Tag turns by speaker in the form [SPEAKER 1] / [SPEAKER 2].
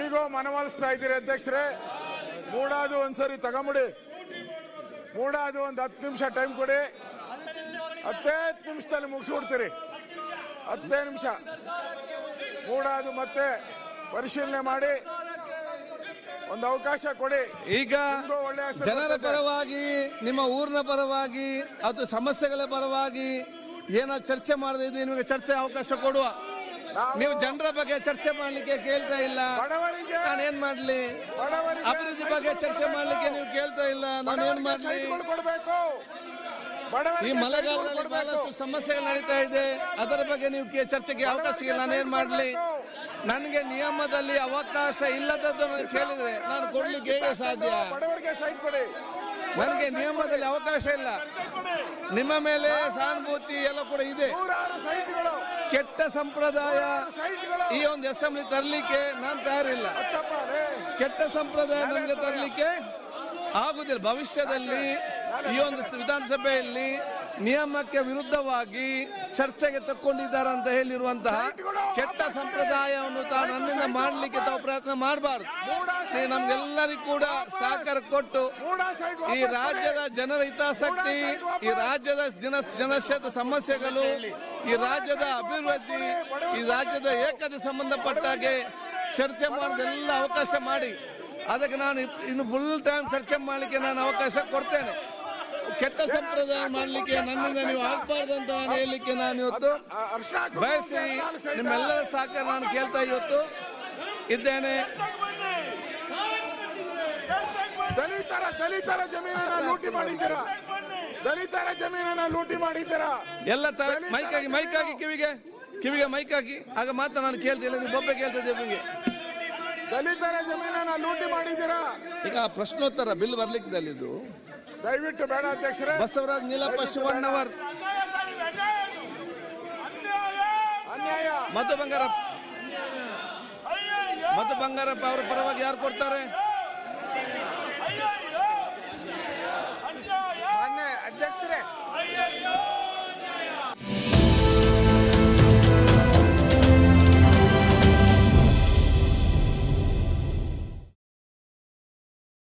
[SPEAKER 1] ಈಗ ಮನವೊಲಿಸ್ತಾ ಇದ್ದೀರಿ ಅಧ್ಯಕ್ಷರೇ. ಮೂಡಾದು ಒಂದ್ಸರಿ ತಗೊಂಬಿಡಿ. ಮೂಡಾದು ಒಂದು 10 ನಿಮಿಷ ಟೈಮ್ ಕೊಡಿ. 10 ನಿಮಿಷದಲ್ಲಿ ಮುಗಿಸ್ಬಿಡ್ತೀರಿ. 10 ನಿಮಿಷ ಮೂಡಾದು ಮತ್ತೆ ಪರಿಶೀಲನೆ ಮಾಡಿ ಒಂದು ಅವಕಾಶ ಕೊಡಿ.
[SPEAKER 2] ಈಗ ಜನರ ಪರವಾಗಿ, ನಿಮ್ಮ ಊರಿನ ಪರವಾಗಿ ಅಥವಾ ಸಮಸ್ಯೆಗಳ ಪರವಾಗಿ ಏನೋ ಚರ್ಚೆ ಮಾಡದೇ ಇದ್ರೆ ನಿಮಗೆ ಚರ್ಚೆ ಅವಕಾಶ ಕೊಡುವ. ನೀವು ಜನರ ಬಗ್ಗೆ ಚರ್ಚೆ ಮಾಡ್ಲಿಕ್ಕೆ ಕೇಳ್ತಾ ಇಲ್ಲ. ನಾನೇನ್ ಮಾಡ್ಲಿ? ಅಭಿವೃದ್ಧಿ ಬಗ್ಗೆ ಚರ್ಚೆ ಮಾಡ್ಲಿಕ್ಕೆ ನೀವು ಕೇಳ್ತಾ ಇಲ್ಲ. ನಾನೇನ್ ಮಾಡ್ಲಿ? ಈ ಮಳೆಗಾಲದಲ್ಲಿ ಬಹಳಷ್ಟು ಸಮಸ್ಯೆಗಳು ನಡೀತಾ ಇದೆ. ಅದರ ಬಗ್ಗೆ ನೀವು ಚರ್ಚೆಗೆ ಅವಕಾಶ ಇಲ್ಲ. ನಾನೇನ್ ಮಾಡ್ಲಿ? ನನಗೆ ನಿಯಮದಲ್ಲಿ ಅವಕಾಶ ಇಲ್ಲದನ್ನು ಕೇಳಿದ್ರೆ ನಾನು ಕೊಡ್ಲಿಕ್ಕೆ ಹೇಗೆ ಸಾಧ್ಯ? ನನಗೆ ನಿಯಮದಲ್ಲಿ ಅವಕಾಶ ಇಲ್ಲ. ನಿಮ್ಮ ಮೇಲೆ ಸಹಾನುಭೂತಿ ಎಲ್ಲ ಕೂಡ ಇದೆ. ಕೆಟ್ಟ ಸಂಪ್ರದಾಯ ಈ ಒಂದು ಅಸೆಂಬ್ಲಿ ತರಲಿಕ್ಕೆ ನಾನು ತಯಾರಿಲ್ಲ. ಕೆಟ್ಟ ಸಂಪ್ರದಾಯ ನಮಗೆ ತರಲಿಕ್ಕೆ ಆಗುದಿಲ್ಲ. ಭವಿಷ್ಯದಲ್ಲಿ ಈ ಒಂದು ವಿಧಾನಸಭೆಯಲ್ಲಿ ನಿಯಮಕ್ಕೆ ವಿರುದ್ಧವಾಗಿ ಚರ್ಚೆಗೆ ತಕ್ಕೊಂಡಿದ್ದಾರೆ ಅಂತ ಹೇಳಿರುವಂತಹ ಕೆಟ್ಟ ಸಂಪ್ರದಾಯವನ್ನು ನನ್ನಿಂದ ಮಾಡಲಿಕ್ಕೆ ತಾವು ಪ್ರಯತ್ನ ಮಾಡಬಾರದು. ನಮ್ಗೆಲ್ಲರಿಗೂ ಕೂಡ ಸಹಕಾರ ಕೊಟ್ಟು ಈ ರಾಜ್ಯದ ಜನರ ಹಿತಾಸಕ್ತಿ, ಈ ರಾಜ್ಯದ ಜನಶತ ಸಮಸ್ಯೆಗಳು, ಈ ರಾಜ್ಯದ ಅಭಿವೃದ್ಧಿ, ಈ ರಾಜ್ಯದ ಏಕತೆ ಸಂಬಂಧಪಟ್ಟಾಗೆ ಚರ್ಚೆ ಮಾಡೋದೆಲ್ಲ ಅವಕಾಶ ಮಾಡಿ. ಅದಕ್ಕೆ ನಾನು ಇನ್ನು ಫುಲ್ ಟೈಮ್ ಚರ್ಚೆ ಮಾಡಲಿಕ್ಕೆ ನಾನು ಅವಕಾಶ ಕೊಡ್ತೇನೆ. ಕೆಟ್ಟ ಸಂಪ್ರದಾಯ ಮಾಡಲಿಕ್ಕೆ ನನ್ನಿಂದ ನೀವು ಆಗಬಾರ್ದು ಅಂತ ನಾನು ಹೇಳಲಿಕ್ಕೆ ನಾನು ಇವತ್ತು ಬಯಸಿ ನಿಮ್ಮೆಲ್ಲರ ಸಹಕಾರ ನಾನು ಕೇಳ್ತಾ ಇವತ್ತು ಇದ್ದೇನೆ.
[SPEAKER 1] ದಲಿತರ ಜಮೀನನ್ನ ಲೂಟಿ ಮಾಡಿದ್ದೀರಾ, ದಲಿತರ ಜಮೀನನ್ನ ಲೂಟಿ ಮಾಡಿದ್ದೀರಾ.
[SPEAKER 2] ಎಲ್ಲ ಮೈಕಾಗಿ ಕಿವಿಗೆ ಮೈಕಾಗಿ ಆಗ ಮಾತ್ರ ನಾನು ಕೇಳ್ತಿಲ್ಲ. ನೀವು ಬೊಬ್ಬೆ ಕೇಳ್ತಾ ಇದ್ದೀವಿ. ನಿಮಗೆ
[SPEAKER 1] ದಲಿತರ ಜಮೀನನ್ನ ಲೂಟಿ ಮಾಡಿದ್ದೀರಾ.
[SPEAKER 2] ಈಗ ಪ್ರಶ್ನೋತ್ತರ ಬಿಲ್ ಬರ್ಲಿಕ್ಕಿದ್ದು
[SPEAKER 1] ದಯವಿಟ್ಟು ಬೇಡ ಅಧ್ಯಕ್ಷರೇ.
[SPEAKER 2] ಬಸವರಾಜ್ ನೀಲಪ್ಪ ಶಿವಣ್ಣವರ್,
[SPEAKER 1] ಅನ್ಯಾಯ.
[SPEAKER 2] ಮಧು ಬಂಗಾರಪ್ಪ ಅವರ ಪರವಾಗಿ ಯಾರು ಕೊಡ್ತಾರೆ?